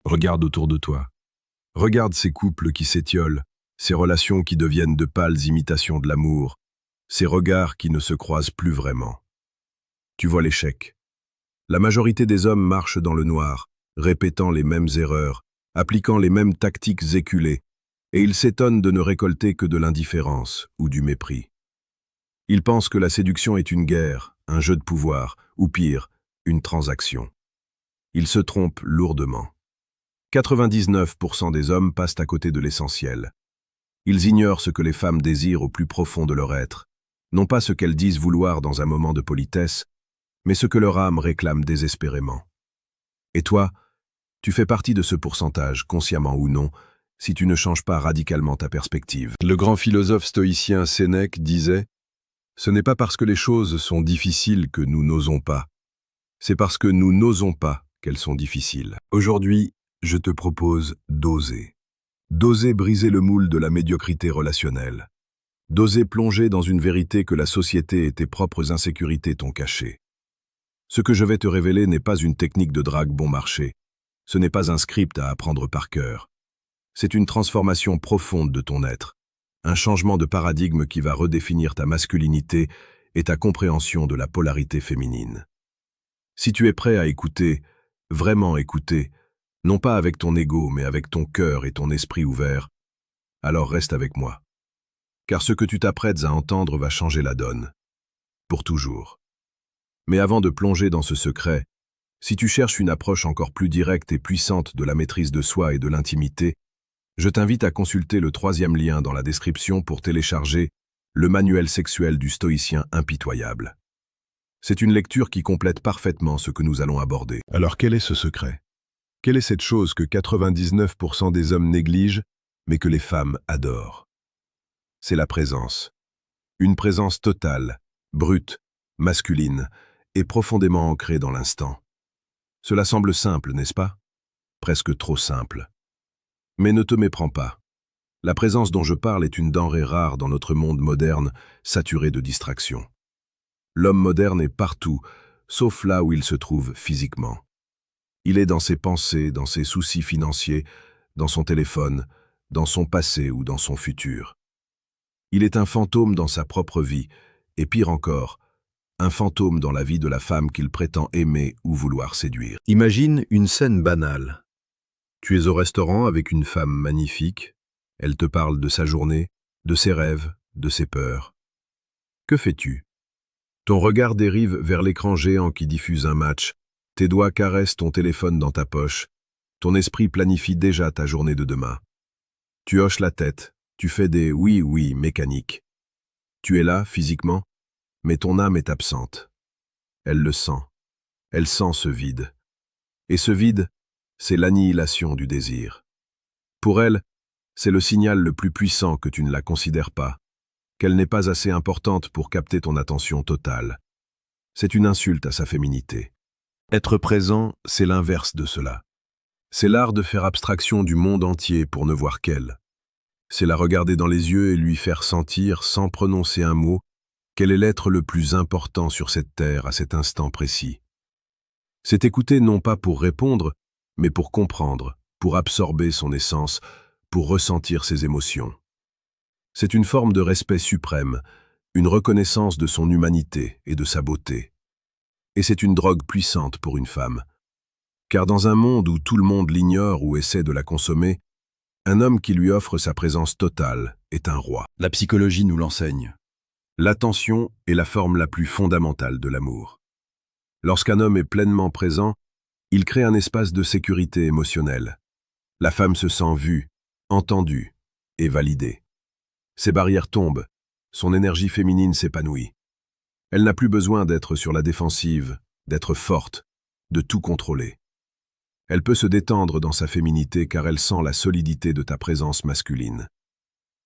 Regarde autour de toi. Regarde ces couples qui s'étiolent, ces relations qui deviennent de pâles imitations de l'amour, ces regards qui ne se croisent plus vraiment. Tu vois l'échec. La majorité des hommes marchent dans le noir, répétant les mêmes erreurs, appliquant les mêmes tactiques éculées, et ils s'étonnent de ne récolter que de l'indifférence ou du mépris. Ils pensent que la séduction est une guerre, un jeu de pouvoir, ou pire, une transaction. Ils se trompent lourdement. 99% des hommes passent à côté de l'essentiel. Ils ignorent ce que les femmes désirent au plus profond de leur être, non pas ce qu'elles disent vouloir dans un moment de politesse, mais ce que leur âme réclame désespérément. Et toi, tu fais partie de ce pourcentage, consciemment ou non, si tu ne changes pas radicalement ta perspective. Le grand philosophe stoïcien Sénèque disait « Ce n'est pas parce que les choses sont difficiles que nous n'osons pas, c'est parce que nous n'osons pas qu'elles sont difficiles. » Aujourd'hui, je te propose d'oser. D'oser briser le moule de la médiocrité relationnelle. D'oser plonger dans une vérité que la société et tes propres insécurités t'ont cachée. Ce que je vais te révéler n'est pas une technique de drague bon marché. Ce n'est pas un script à apprendre par cœur. C'est une transformation profonde de ton être, un changement de paradigme qui va redéfinir ta masculinité et ta compréhension de la polarité féminine. Si tu es prêt à écouter, vraiment écouter, non pas avec ton ego, mais avec ton cœur et ton esprit ouvert, alors reste avec moi. Car ce que tu t'apprêtes à entendre va changer la donne. Pour toujours. Mais avant de plonger dans ce secret, si tu cherches une approche encore plus directe et puissante de la maîtrise de soi et de l'intimité, je t'invite à consulter le 3e lien dans la description pour télécharger le manuel sexuel du stoïcien impitoyable. C'est une lecture qui complète parfaitement ce que nous allons aborder. Alors quel est ce secret? Quelle est cette chose que 99% des hommes négligent, mais que les femmes adorent? C'est la présence. Une présence totale, brute, masculine et profondément ancrée dans l'instant. Cela semble simple, n'est-ce pas? Presque trop simple. Mais ne te méprends pas. La présence dont je parle est une denrée rare dans notre monde moderne, saturé de distractions. L'homme moderne est partout, sauf là où il se trouve physiquement. Il est dans ses pensées, dans ses soucis financiers, dans son téléphone, dans son passé ou dans son futur. Il est un fantôme dans sa propre vie, et pire encore, un fantôme dans la vie de la femme qu'il prétend aimer ou vouloir séduire. Imagine une scène banale. Tu es au restaurant avec une femme magnifique, elle te parle de sa journée, de ses rêves, de ses peurs. Que fais-tu? Ton regard dérive vers l'écran géant qui diffuse un match, tes doigts caressent ton téléphone dans ta poche, ton esprit planifie déjà ta journée de demain. Tu hoches la tête, tu fais des oui mécaniques. Tu es là, physiquement, mais ton âme est absente. Elle le sent. Elle sent ce vide. Et ce vide, c'est l'annihilation du désir. Pour elle, c'est le signal le plus puissant que tu ne la considères pas, qu'elle n'est pas assez importante pour capter ton attention totale. C'est une insulte à sa féminité. Être présent, c'est l'inverse de cela. C'est l'art de faire abstraction du monde entier pour ne voir qu'elle. C'est la regarder dans les yeux et lui faire sentir, sans prononcer un mot, quel est l'être le plus important sur cette terre à cet instant précis. C'est écouter non pas pour répondre, mais pour comprendre, pour absorber son essence, pour ressentir ses émotions. C'est une forme de respect suprême, une reconnaissance de son humanité et de sa beauté. Et c'est une drogue puissante pour une femme. Car dans un monde où tout le monde l'ignore ou essaie de la consommer, un homme qui lui offre sa présence totale est un roi. La psychologie nous l'enseigne. L'attention est la forme la plus fondamentale de l'amour. Lorsqu'un homme est pleinement présent, il crée un espace de sécurité émotionnelle. La femme se sent vue, entendue et validée. Ses barrières tombent, son énergie féminine s'épanouit. Elle n'a plus besoin d'être sur la défensive, d'être forte, de tout contrôler. Elle peut se détendre dans sa féminité car elle sent la solidité de ta présence masculine.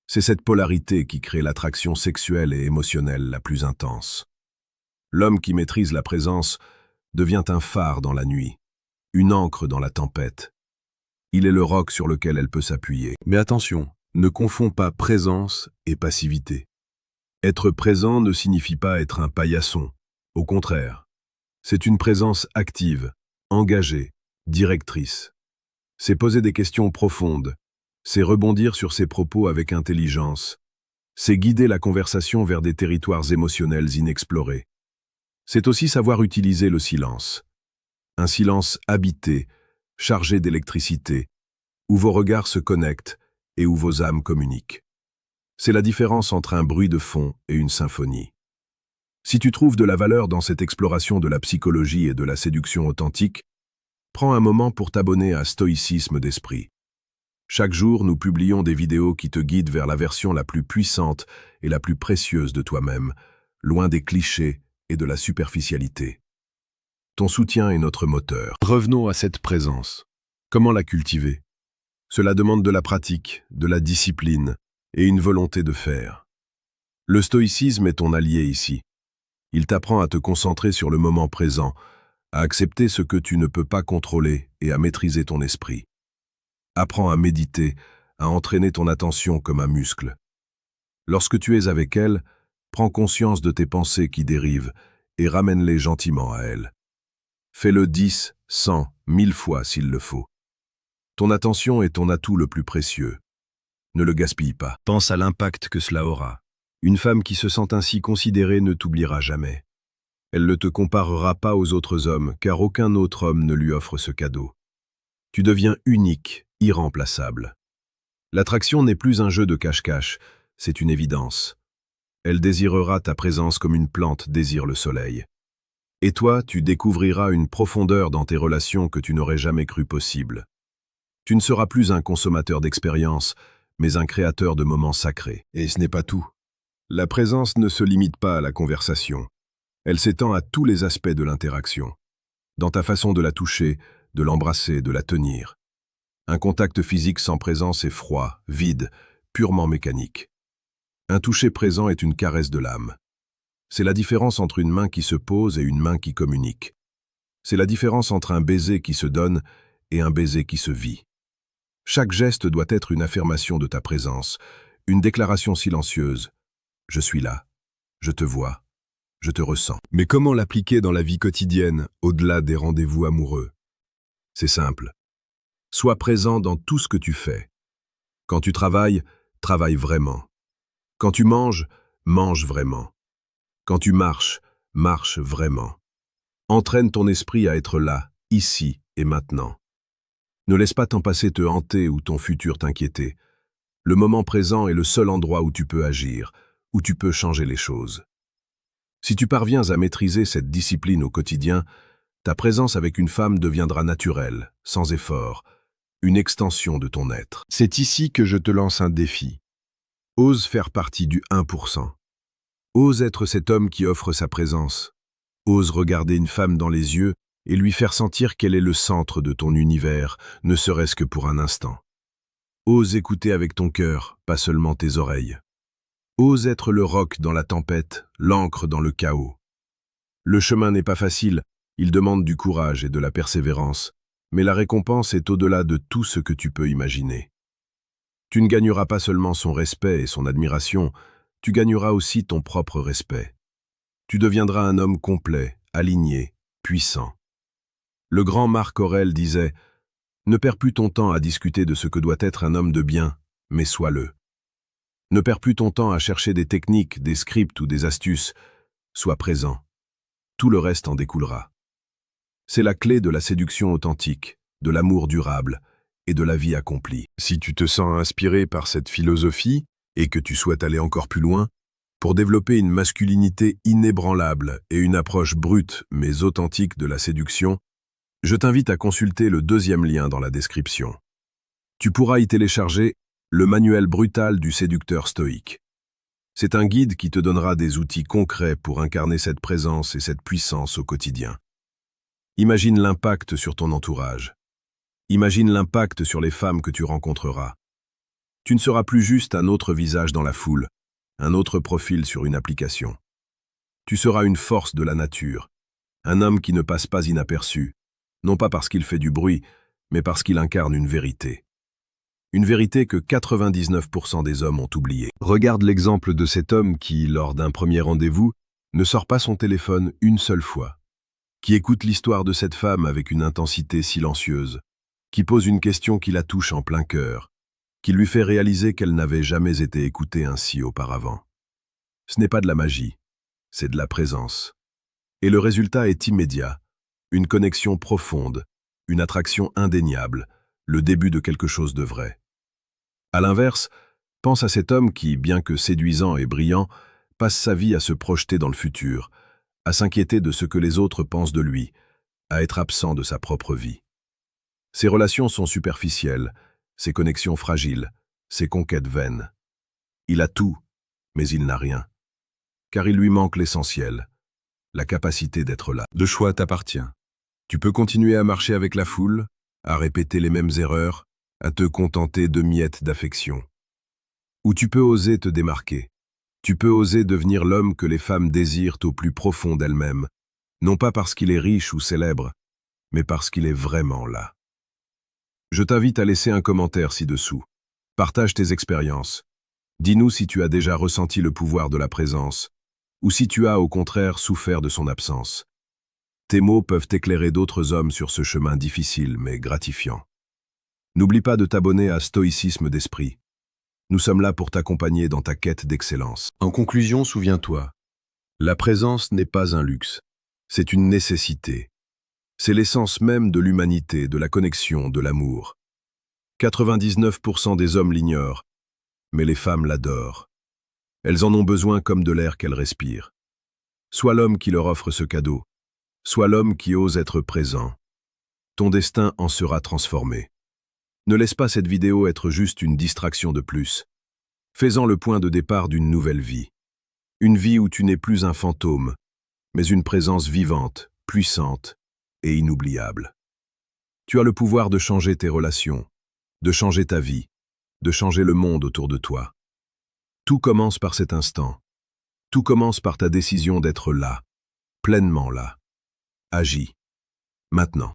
C'est cette polarité qui crée l'attraction sexuelle et émotionnelle la plus intense. L'homme qui maîtrise la présence devient un phare dans la nuit, une ancre dans la tempête. Il est le roc sur lequel elle peut s'appuyer. Mais attention, ne confonds pas présence et passivité. Être présent ne signifie pas être un paillasson. Au contraire, c'est une présence active, engagée, directrice. C'est poser des questions profondes, c'est rebondir sur ses propos avec intelligence, c'est guider la conversation vers des territoires émotionnels inexplorés. C'est aussi savoir utiliser le silence. Un silence habité, chargé d'électricité, où vos regards se connectent et où vos âmes communiquent. C'est la différence entre un bruit de fond et une symphonie. Si tu trouves de la valeur dans cette exploration de la psychologie et de la séduction authentique, prends un moment pour t'abonner à Stoïcisme d'Esprit. Chaque jour, nous publions des vidéos qui te guident vers la version la plus puissante et la plus précieuse de toi-même, loin des clichés et de la superficialité. Ton soutien est notre moteur. Revenons à cette présence. Comment la cultiver? Cela demande de la pratique, de la discipline et une volonté de faire. Le stoïcisme est ton allié ici. Il t'apprend à te concentrer sur le moment présent, à accepter ce que tu ne peux pas contrôler et à maîtriser ton esprit. Apprends à méditer, à entraîner ton attention comme un muscle. Lorsque tu es avec elle, prends conscience de tes pensées qui dérivent et ramène-les gentiment à elle. Fais-le 10, 100, 1000 fois s'il le faut. Ton attention est ton atout le plus précieux. Ne le gaspille pas. Pense à l'impact que cela aura. Une femme qui se sent ainsi considérée ne t'oubliera jamais. Elle ne te comparera pas aux autres hommes, car aucun autre homme ne lui offre ce cadeau. Tu deviens unique, irremplaçable. L'attraction n'est plus un jeu de cache-cache, c'est une évidence. Elle désirera ta présence comme une plante désire le soleil. Et toi, tu découvriras une profondeur dans tes relations que tu n'aurais jamais cru possible. Tu ne seras plus un consommateur d'expériences, mais un créateur de moments sacrés. Et ce n'est pas tout. La présence ne se limite pas à la conversation. Elle s'étend à tous les aspects de l'interaction. Dans ta façon de la toucher, de l'embrasser, de la tenir. Un contact physique sans présence est froid, vide, purement mécanique. Un toucher présent est une caresse de l'âme. C'est la différence entre une main qui se pose et une main qui communique. C'est la différence entre un baiser qui se donne et un baiser qui se vit. Chaque geste doit être une affirmation de ta présence, une déclaration silencieuse. Je suis là, je te vois, je te ressens. Mais comment l'appliquer dans la vie quotidienne, au-delà des rendez-vous amoureux? C'est simple. Sois présent dans tout ce que tu fais. Quand tu travailles, travaille vraiment. Quand tu manges, mange vraiment. Quand tu marches, marche vraiment. Entraîne ton esprit à être là, ici et maintenant. Ne laisse pas ton passé te hanter ou ton futur t'inquiéter. Le moment présent est le seul endroit où tu peux agir, où tu peux changer les choses. Si tu parviens à maîtriser cette discipline au quotidien, ta présence avec une femme deviendra naturelle, sans effort, une extension de ton être. C'est ici que je te lance un défi. Ose faire partie du 1%. Ose être cet homme qui offre sa présence. Ose regarder une femme dans les yeux et lui faire sentir qu'elle est le centre de ton univers, ne serait-ce que pour un instant. Ose écouter avec ton cœur, pas seulement tes oreilles. Ose être le roc dans la tempête, l'encre dans le chaos. Le chemin n'est pas facile, il demande du courage et de la persévérance, mais la récompense est au-delà de tout ce que tu peux imaginer. Tu ne gagneras pas seulement son respect et son admiration, tu gagneras aussi ton propre respect. Tu deviendras un homme complet, aligné, puissant. Le grand Marc Aurèle disait « Ne perds plus ton temps à discuter de ce que doit être un homme de bien, mais sois-le. Ne perds plus ton temps à chercher des techniques, des scripts ou des astuces, sois présent. Tout le reste en découlera. » C'est la clé de la séduction authentique, de l'amour durable et de la vie accomplie. Si tu te sens inspiré par cette philosophie et que tu souhaites aller encore plus loin, pour développer une masculinité inébranlable et une approche brute mais authentique de la séduction, je t'invite à consulter le deuxième lien dans la description. Tu pourras y télécharger le manuel brutal du séducteur stoïque. C'est un guide qui te donnera des outils concrets pour incarner cette présence et cette puissance au quotidien. Imagine l'impact sur ton entourage. Imagine l'impact sur les femmes que tu rencontreras. Tu ne seras plus juste un autre visage dans la foule, un autre profil sur une application. Tu seras une force de la nature, un homme qui ne passe pas inaperçu, non pas parce qu'il fait du bruit, mais parce qu'il incarne une vérité. Une vérité que 99% des hommes ont oubliée. Regarde l'exemple de cet homme qui, lors d'un premier rendez-vous, ne sort pas son téléphone une seule fois, qui écoute l'histoire de cette femme avec une intensité silencieuse, qui qui pose une question qui la touche en plein cœur, qui lui fait réaliser qu'elle n'avait jamais été écoutée ainsi auparavant. Ce n'est pas de la magie, c'est de la présence. Et le résultat est immédiat, une connexion profonde, une attraction indéniable, le début de quelque chose de vrai. À l'inverse, pense à cet homme qui, bien que séduisant et brillant, passe sa vie à se projeter dans le futur, à s'inquiéter de ce que les autres pensent de lui, à être absent de sa propre vie. Ses relations sont superficielles, ses connexions fragiles, ses conquêtes vaines. Il a tout, mais il n'a rien. Car il lui manque l'essentiel, la capacité d'être là. Le choix t'appartient. Tu peux continuer à marcher avec la foule, à répéter les mêmes erreurs, à te contenter de miettes d'affection. Ou tu peux oser te démarquer. Tu peux oser devenir l'homme que les femmes désirent au plus profond d'elles-mêmes, non pas parce qu'il est riche ou célèbre, mais parce qu'il est vraiment là. Je t'invite à laisser un commentaire ci-dessous. Partage tes expériences. Dis-nous si tu as déjà ressenti le pouvoir de la présence, ou si tu as au contraire souffert de son absence. Tes mots peuvent éclairer d'autres hommes sur ce chemin difficile mais gratifiant. N'oublie pas de t'abonner à Stoïcisme d'Esprit. Nous sommes là pour t'accompagner dans ta quête d'excellence. En conclusion, souviens-toi, la présence n'est pas un luxe, c'est une nécessité. C'est l'essence même de l'humanité, de la connexion, de l'amour. 99% des hommes l'ignorent, mais les femmes l'adorent. Elles en ont besoin comme de l'air qu'elles respirent. Sois l'homme qui leur offre ce cadeau, sois l'homme qui ose être présent. Ton destin en sera transformé. Ne laisse pas cette vidéo être juste une distraction de plus. Fais-en le point de départ d'une nouvelle vie. Une vie où tu n'es plus un fantôme, mais une présence vivante, puissante et inoubliable. Tu as le pouvoir de changer tes relations, de changer ta vie, de changer le monde autour de toi. Tout commence par cet instant. Tout commence par ta décision d'être là, pleinement là. Agis. Maintenant.